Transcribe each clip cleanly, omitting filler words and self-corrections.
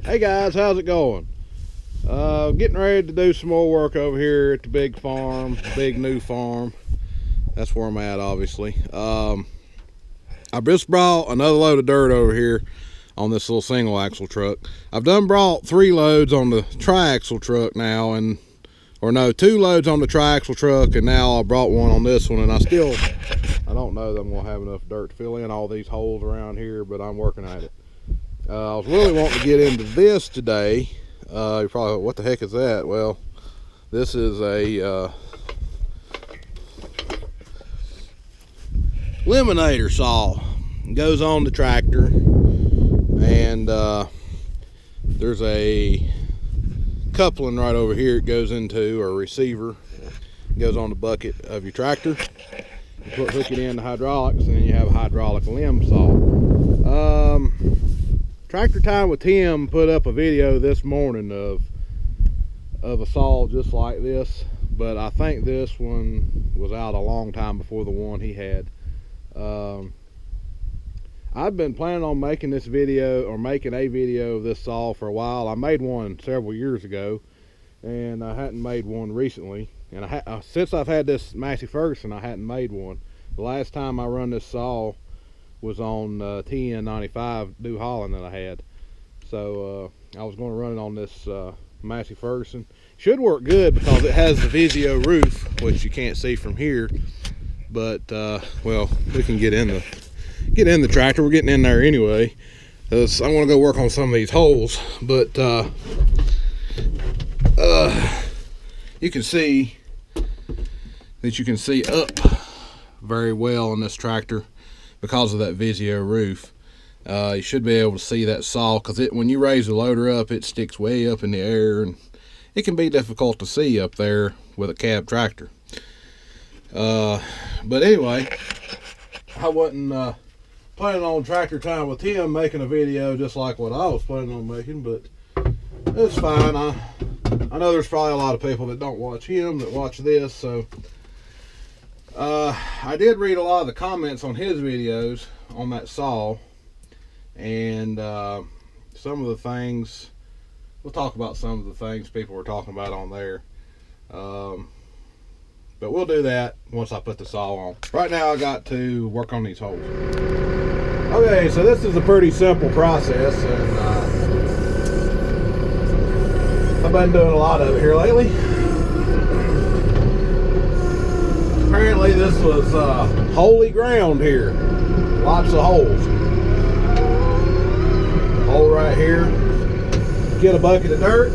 Hey guys, how's it going? Getting ready to do some more work over here at the big farm, big new farm. That's where I'm at, obviously. I just brought another load of dirt over here on this little single axle truck. I've done brought 3 loads on the tri-axle truck now, or no, 2 loads on the tri-axle truck, and now I brought one on this one, and I don't know that I'm gonna have enough dirt to fill in all these holes around here, but I'm working at it. I was really wanting to get into this today. You're probably, what the heck is that? Well, this is a Limbinator saw. It goes on the tractor, and there's a coupling right over here it goes into, or receiver. It goes on the bucket of your tractor. You hook it in the hydraulics, and then you have a hydraulic limb saw. Tractor Time with Tim put up a video this morning of a saw just like this, but I think this one was out a long time before the one he had. I've been planning on making this video, or making a video of this saw, for a while. I made one several years ago, and I hadn't made one recently. And since I've had this Massey Ferguson, I hadn't made one. The last time I run this saw was on TN95 New Holland that I had. So I was going to run it on this Massey Ferguson. Should work good because it has the Vizio roof, which you can't see from here. But well, we can get in the tractor. We're getting in there anyway, because I want to go work on some of these holes. But you can see up very well on this tractor because of that Vizio roof. You should be able to see that saw, because when you raise the loader up, it sticks way up in the air, and it can be difficult to see up there with a cab tractor. But anyway, I wasn't planning on Tractor Time with Tim making a video just like what I was planning on making, but it's fine. I know there's probably a lot of people that don't watch him that watch this, so I did read a lot of the comments on his videos on that saw, and some of the things, we'll talk about some of the things people were talking about on there. But we'll do that once I put the saw on. Right now I got to work on these holes. Okay, so this is a pretty simple process, and I've been doing a lot of it here lately. Apparently this was holy ground here. Lots of holes. Hole right here. Get a bucket of dirt.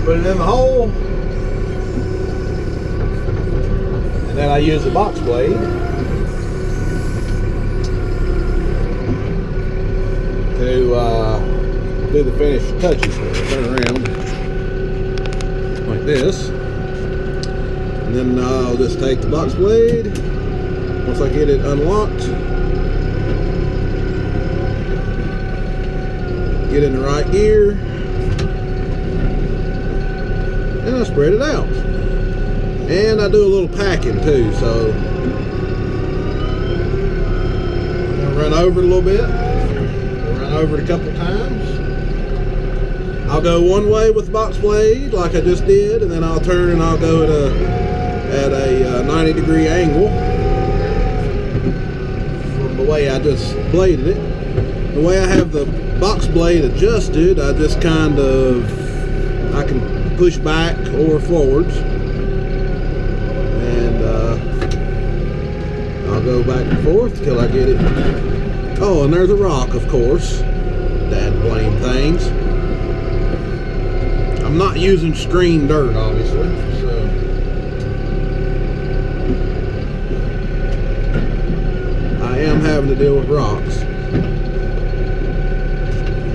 Put it in the hole. And then I use a box blade to do the finish touches. Turn around like this. And then I'll just take the box blade, once I get it unlocked, get in the right gear, and I spread it out. And I do a little packing too, so I'm gonna run over it a little bit. Run over it a couple times. I'll go one way with the box blade like I just did, and then I'll turn and I'll go at a 90-degree angle from the way I just bladed it. The way I have the box blade adjusted, I just kind of, I can push back or forwards, and I'll go back and forth till I get it. Oh, and there's a rock, of course. Dad blame things. I'm not using screen dirt, obviously, so I am having to deal with rocks.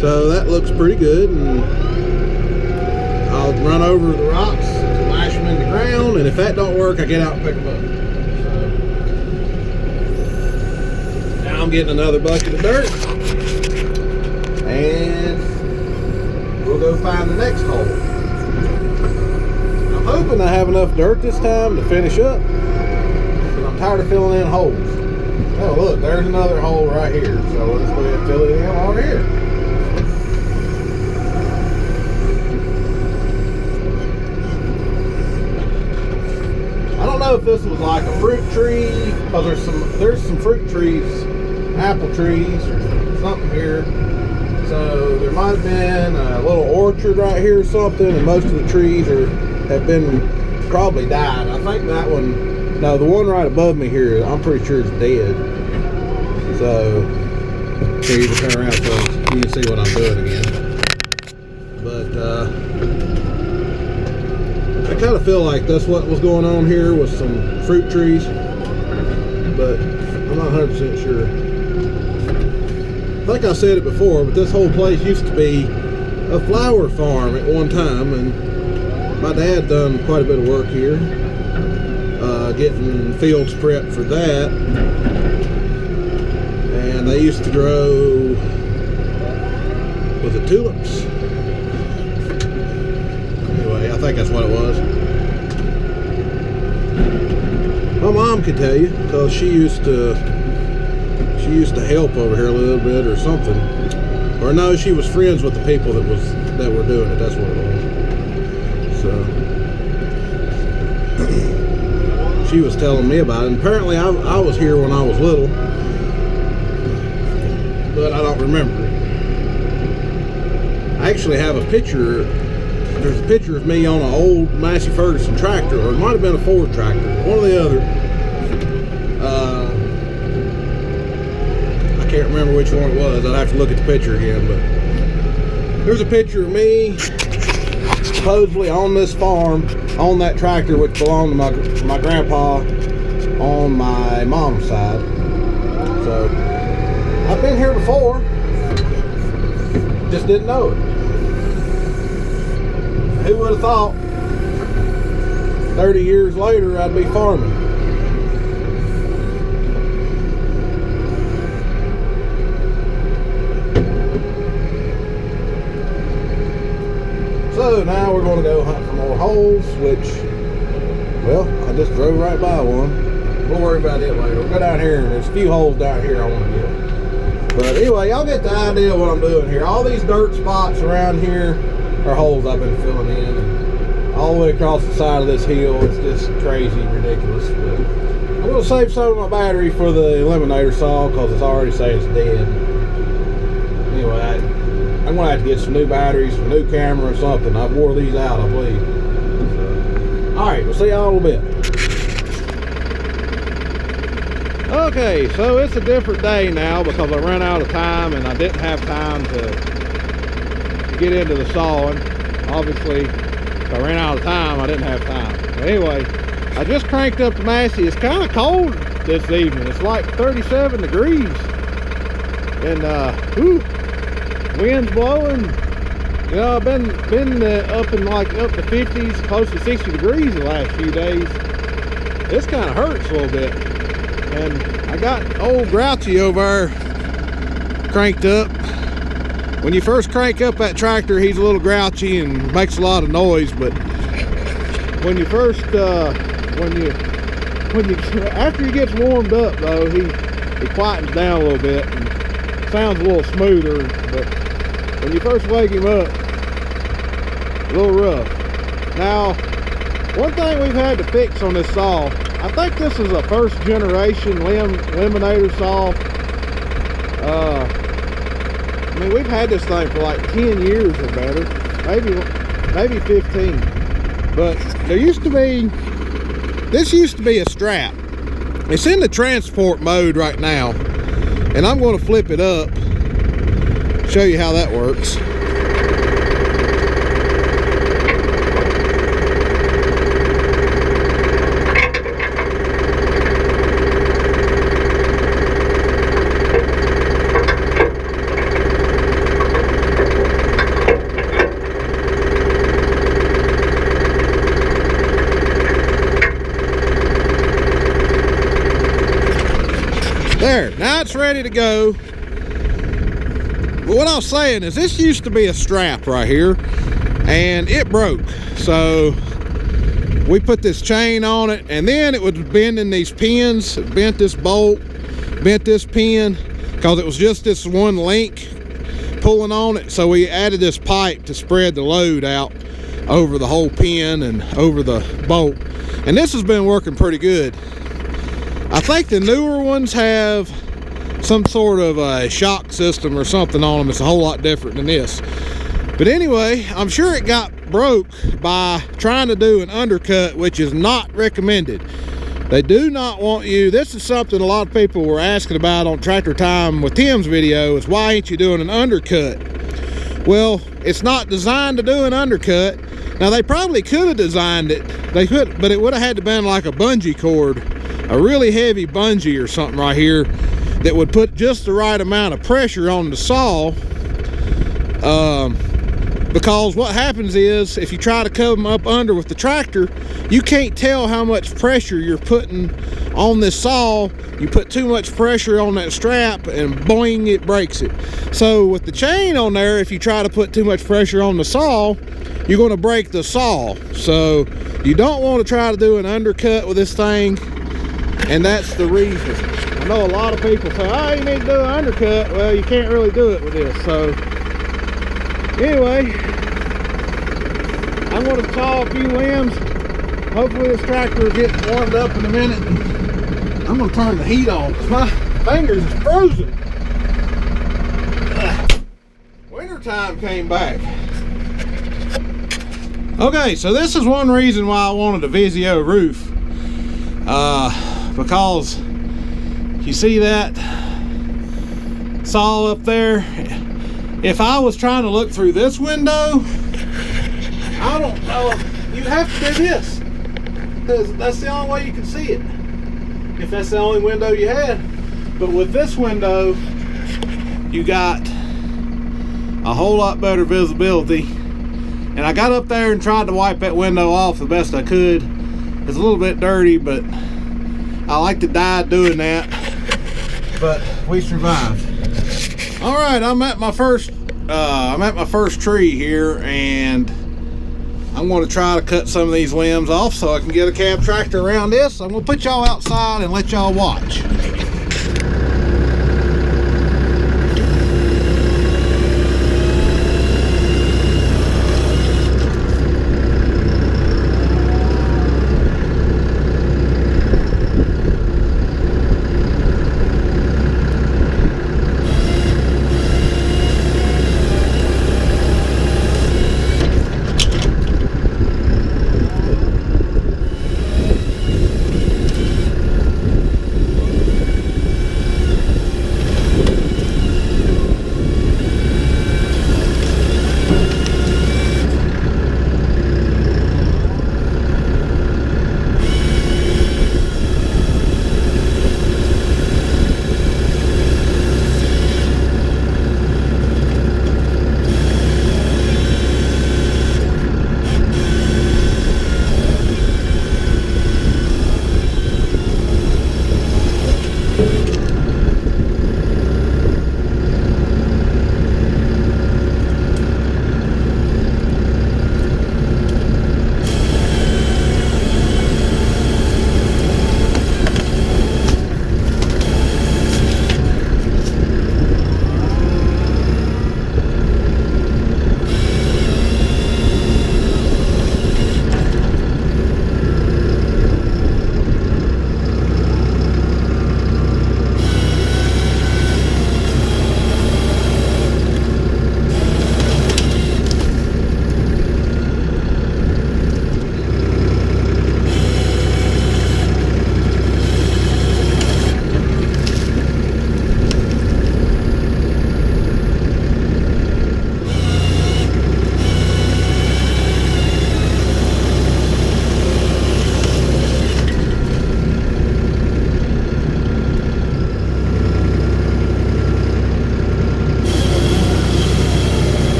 So that looks pretty good, and I'll run over the rocks, smash them in the ground, and if that don't work, I get out and pick them up. So now I'm getting another bucket of dirt, and we'll go find the next hole. I'm hoping I have enough dirt this time to finish up, but I'm tired of filling in holes. Oh look, there's another hole right here, so let's go ahead and fill it in over here. like a fruit tree, because there's some fruit trees, apple trees or something here. So there might have been a little orchard right here or something, and most of the trees have been probably died. I think that one, no, the one right above me here, I'm pretty sure it's dead. So here, you can turn around so you can see what I'm doing again. But I kind of feel like that's what was going on here with some fruit trees, but I'm not 100% sure. I think I said it before, but this whole place used to be a flower farm at one time, and my dad done quite a bit of work here, getting fields prepped for that. And they used to grow, was it tulips? Anyway, I think that's what it was. My mom could tell you, because she used to help over here a little bit or something. Or no, she was friends with the people that were doing it. That's what it was. So she was telling me about it. And apparently I was here when I was little, but I don't remember. I actually have a picture. There's a picture of me on an old Massey Ferguson tractor, or it might have been a Ford tractor, one or the other. I can't remember which one it was. I'd have to look at the picture again, but there's a picture of me supposedly on this farm, on that tractor, which belonged to my grandpa on my mom's side. So I've been here before, just didn't know it. Who would have thought 30 years later I'd be farming? So now we're going to go hunt for more holes, which, well, I just drove right by one. We'll worry about it later. We'll go down here, and there's a few holes down here I want to get. But anyway, y'all get the idea of what I'm doing here. All these dirt spots around here are holes I've been filling in. And all the way across the side of this hill, it's just crazy, ridiculous. But I'm going to save some of my battery for the Limbinator saw, because it's already saying it's dead. Anyway, I'm going to have to get some new batteries, some new camera or something. I've wore these out, I believe. So, alright, we'll see y'all in a little bit. Okay, so it's a different day now because I ran out of time and I didn't have time to get into the sawing. Obviously, if I ran out of time, I didn't have time. But anyway, I just cranked up the Massey. It's kind of cold this evening. It's like 37 degrees. And, wind's blowing. You know, I've been up in up to 50s, close to 60 degrees the last few days. This kind of hurts a little bit. And I got old Grouchy over there cranked up. When you first crank up that tractor, he's a little grouchy and makes a lot of noise. But when you first, after he gets warmed up, though, he quietens down a little bit and sounds a little smoother. But when you first wake him up, a little rough. Now, one thing we've had to fix on this saw, I think this is a first generation Limbinator saw. I mean, we've had this thing for like 10 years or better, maybe 15. But this used to be a strap. It's in the transport mode right now, and I'm going to flip it up, show you how that works. There, now it's ready to go. But what I was saying is this used to be a strap right here, and it broke. So we put this chain on it, and then it was bending these pins. It bent this bolt, bent this pin, because it was just this one link pulling on it. So we added this pipe to spread the load out over the whole pin and over the bolt. and this has been working pretty good. I think the newer ones have some sort of a shock system or something on them. It's a whole lot different than this. But anyway, I'm sure it got broke by trying to do an undercut, which is not recommended. They do not want you. This is something a lot of people were asking about on Tractor Time with Tim's video, is why ain't you doing an undercut? Well, it's not designed to do an undercut. Now, they probably could have designed it. They could, but it would have had to been like a bungee cord, a really heavy bungee or something right here that would put just the right amount of pressure on the saw. Because what happens is, if you try to come up under with the tractor, you can't tell how much pressure you're putting on this saw. You put too much pressure on that strap and boing, it breaks it. So with the chain on there, if you try to put too much pressure on the saw, you're going to break the saw. So you don't want to try to do an undercut with this thing, and that's the reason. I know a lot of people say, oh, you need to do an undercut. Well, you can't really do it with this. So anyway, I'm going to saw a few limbs. Hopefully this tractor will get warmed up in a minute. I'm going to turn the heat on because my fingers is frozen. Wintertime came back. Okay, so this is one reason why I wanted a Vizio roof. Because you see that saw up there? If I was trying to look through this window, I don't know, you'd have to do this, because that's the only way you can see it, if that's the only window you had. But with this window, you got a whole lot better visibility. And I got up there and tried to wipe that window off the best I could. It's a little bit dirty, but I like to die doing that. But we survived. All right, I'm at my first tree here, and I'm going to try to cut some of these limbs off so I can get a cab tractor around this. I'm going to put y'all outside and let y'all watch.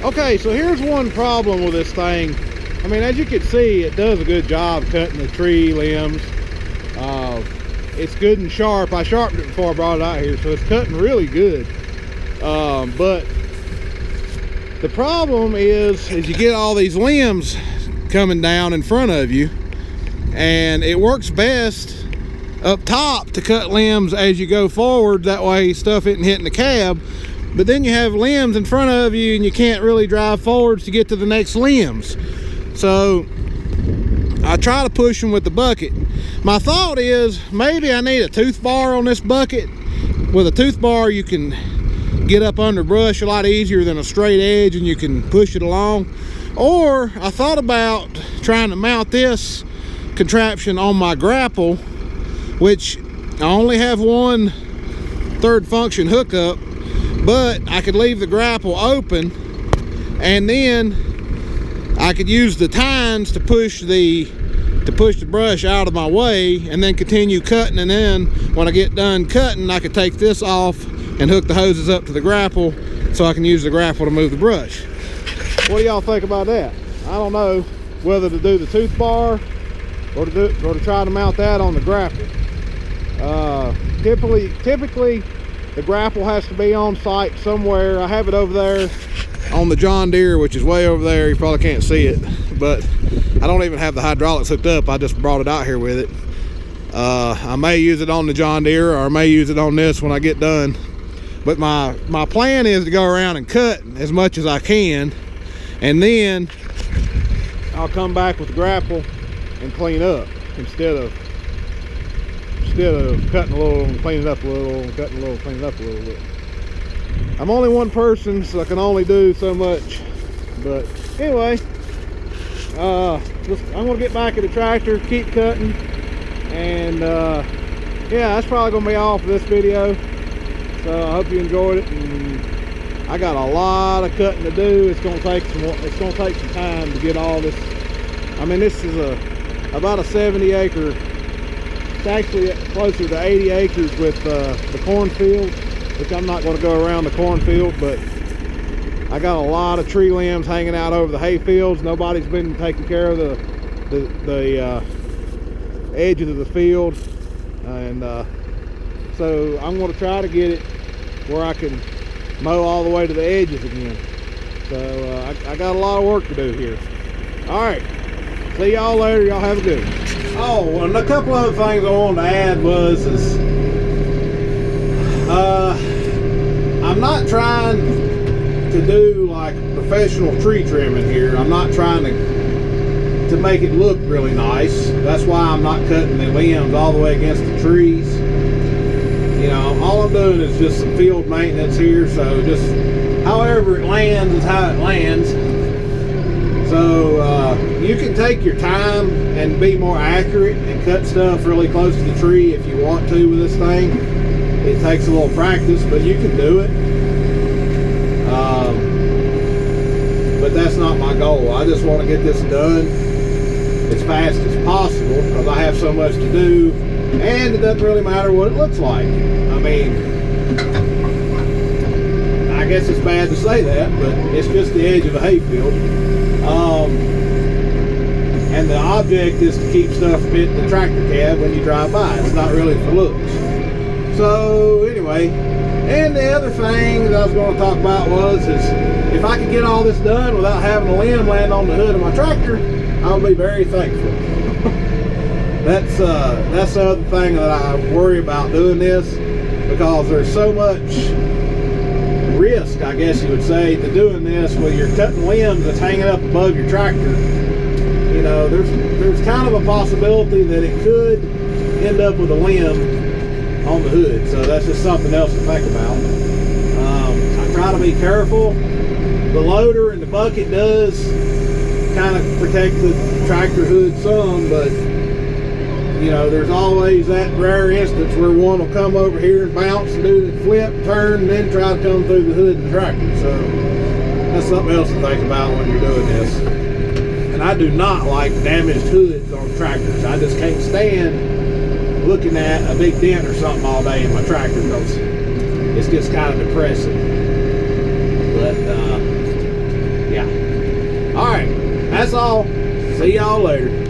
Okay, so here's one problem with this thing. I mean, as you can see, it does a good job cutting the tree limbs. It's good and sharp. I sharpened it before I brought it out here, so it's cutting really good. But the problem is you get all these limbs coming down in front of you, and it works best up top to cut limbs as you go forward. That way stuff isn't hitting the cab. But then you have limbs in front of you and you can't really drive forwards to get to the next limbs. So I try to push them with the bucket. My thought is maybe I need a tooth bar on this bucket. With a tooth bar you can get up under brush a lot easier than a straight edge, and you can push it along. Or I thought about trying to mount this contraption on my grapple, which I only have one third function hookup, but I could leave the grapple open, and then I could use the tines to push the brush out of my way, and then continue cutting. And then when I get done cutting, I could take this off and hook the hoses up to the grapple, so I can use the grapple to move the brush. What do y'all think about that? I don't know whether to do the tooth bar or to try to mount that on the grapple. Typically the grapple has to be on site somewhere. I have it over there on the John Deere, which is way over there. You probably can't see it, but I don't even have the hydraulics hooked up. I just brought it out here with it. I may use it on the John Deere, or I may use it on this when I get done. But my plan is to go around and cut as much as I can, and then I'll come back with the grapple and clean up instead of cutting a little and cleaning up a little and cutting a little and cleaning up a little bit. I'm only one person, so I can only do so much. But anyway, I'm gonna get back at the tractor, keep cutting, and yeah, that's probably gonna be all for this video. So I hope you enjoyed it, and I got a lot of cutting to do. It's gonna take some time to get all this. I mean, this is about a 70 acre. It's actually closer to 80 acres with the cornfield, which I'm not going to go around the cornfield, but I got a lot of tree limbs hanging out over the hay fields. Nobody's been taking care of the edges of the field, and so I'm going to try to get it where I can mow all the way to the edges again. So I got a lot of work to do here. All right, see y'all later. Y'all have a good one. Oh, and a couple other things I wanted to add is I'm not trying to do like professional tree trimming here. I'm not trying to make it look really nice. That's why I'm not cutting the limbs all the way against the trees. You know, all I'm doing is just some field maintenance here, so just however it lands is how it lands. So you can take your time and be more accurate and cut stuff really close to the tree if you want to with this thing. It takes a little practice, but you can do it. But that's not my goal. I just want to get this done as fast as possible because I have so much to do, and it doesn't really matter what it looks like. I mean, I guess it's bad to say that, but it's just the edge of a hayfield. And the object is to keep stuff hitting the tractor cab when you drive by. It's not really for looks. So anyway, and the other thing that I was going to talk about is if I could get all this done without having a limb land on the hood of my tractor, I'll be very thankful. That's the other thing that I worry about doing this, because there's so much risk, I guess you would say, to doing this where you're cutting limbs that's hanging up above your tractor. You know, there's kind of a possibility that it could end up with a limb on the hood, so that's just something else to think about. I try to be careful. The loader and the bucket does kind of protect the tractor hood some, but you know, there's always that rare instance where one will come over here and bounce and do the flip, turn, and then try to come through the hood of the tractor. So that's something else to think about when you're doing this. And I do not like damaged hoods on tractors. I just can't stand looking at a big dent or something all day in my tractor because it's just kind of depressing. But all. See y'all later.